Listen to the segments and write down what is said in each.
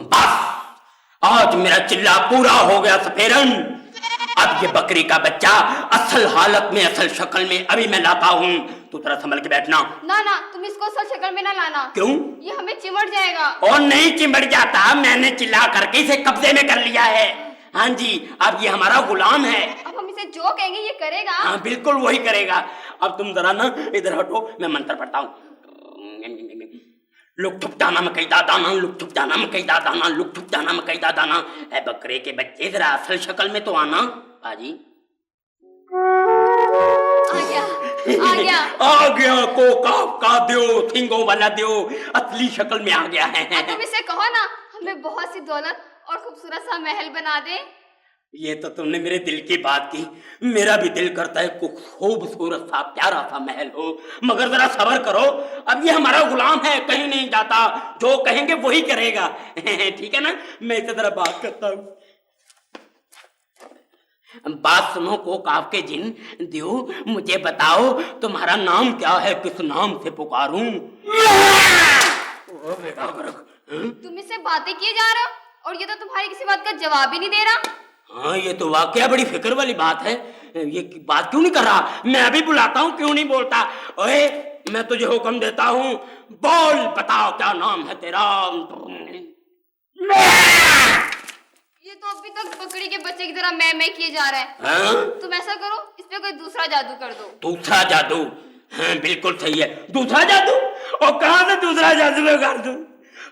बस आज मेरा चिल्ला पूरा हो गया सफेरन। अब ये बकरी का बच्चा असल हालत में, असल शक्ल में अभी मैं लाता हूँ। तू थोड़ा संभल के बैठना। ना ना, तुम इसको असल शक्ल में ना लाना। क्यों? ये हमें चिमट जाएगा। और नहीं चिमट जाता, मैंने चिल्ला करके इसे कब्जे में कर लिया है। हाँ जी, अब ये हमारा गुलाम है। अब हम इसे जो कहेंगे ये करेगा। हाँ बिल्कुल वही करेगा। अब तुम जरा ना इधर हटो, मैं मंत्र पढ़ता हूँ। लुक थुप दाना मकईदा दाना, लुक थुप दाना मकईदा दाना, लुक थुप दाना मकईदा दाना। ए बकरे के बच्चे जरा असल शक्ल में तो आना। बाजी आ गया को का दियो, थिंगो वाला दियो, असली शक्ल में आ गया है। तुम इसे कहो ना हमें बहुत सी दौलत और खूबसूरत सा महल बना दे। ये तो तुमने मेरे दिल की बात की। मेरा भी दिल करता है को खूबसूरत सा प्यारा सा महल हो, मगर जरा सब्र करो। अब ये हमारा गुलाम है, कहीं नहीं जाता, जो कहेंगे वही करेगा। ठीक है ना? मैं इसे जरा बात करता हूँ। बात सुनो को काफ के जिन दियो, मुझे बताओ तुम्हारा नाम क्या है, किस नाम से पुकारूं? तुम इससे बातें किए जा रहे हो और ये तो तुम्हारी किसी बात का जवाब ही नहीं दे रहा। हाँ ये तो वाकया बड़ी फिक्र वाली बात है। ये बात क्यों नहीं कर रहा? मैं अभी बुलाता हूँ, क्यों नहीं बोलता? ओए मैं तुझे हुक्म देता हूँ, बोल बताओ क्या नाम है तेरा? ये तो अभी तक बकरी के बच्चे की तरह मैं किए जा रहा है। हाँ? तुम ऐसा करो, इस पे कोई दूसरा जादू कर दो। दूसरा जादू? हाँ बिल्कुल सही है, दूसरा जादू। और कहाँ से दूसरा जादू में कर दूं?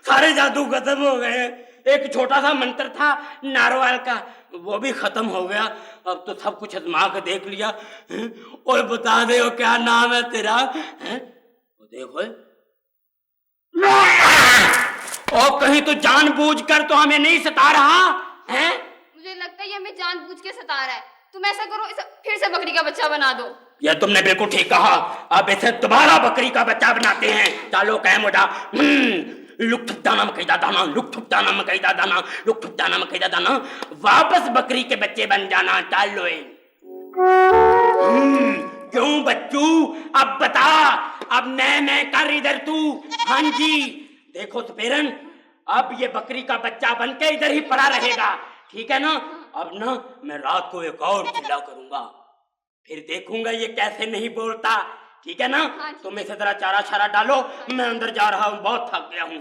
सारे जादू खत्म हो गए। एक छोटा सा मंत्र था नारवाल का, वो भी खत्म हो गया। अब तो सब कुछ आजमा के देख लिया। और बता दे वो क्या नाम है तेरा? वो देखो, और कहीं तो जानबूझकर तो हमें नहीं सता रहा है? मुझे लगता है ये हमें जानबूझ के सता रहा है। तुम ऐसा करो, इसे फिर से बकरी का बच्चा बना दो। यह तुमने बिल्कुल ठीक कहा। अब इसे दोबारा बकरी का बच्चा बनाते हैं। चलो कैम उठा। लुक थुप दाना मकईदा दाना, लुक थुप दाना मकईदा दाना, लुक थुप दाना मकईदा दाना। वापस बकरी के बच्चे बन जाना। चलो क्यों बच्चू, अब बता, अब मैं कर इधर तू। हाँ जी देखो सपेरन, अब ये बकरी का बच्चा बन के इधर ही पड़ा रहेगा, ठीक है ना? अब ना मैं रात को एक और चिल्ला करूंगा, फिर देखूंगा ये कैसे नहीं बोलता, ठीक है ना? तुम इसे जरा चारा छारा डालो, मैं अंदर जा रहा हूँ, बहुत थक गया हूँ।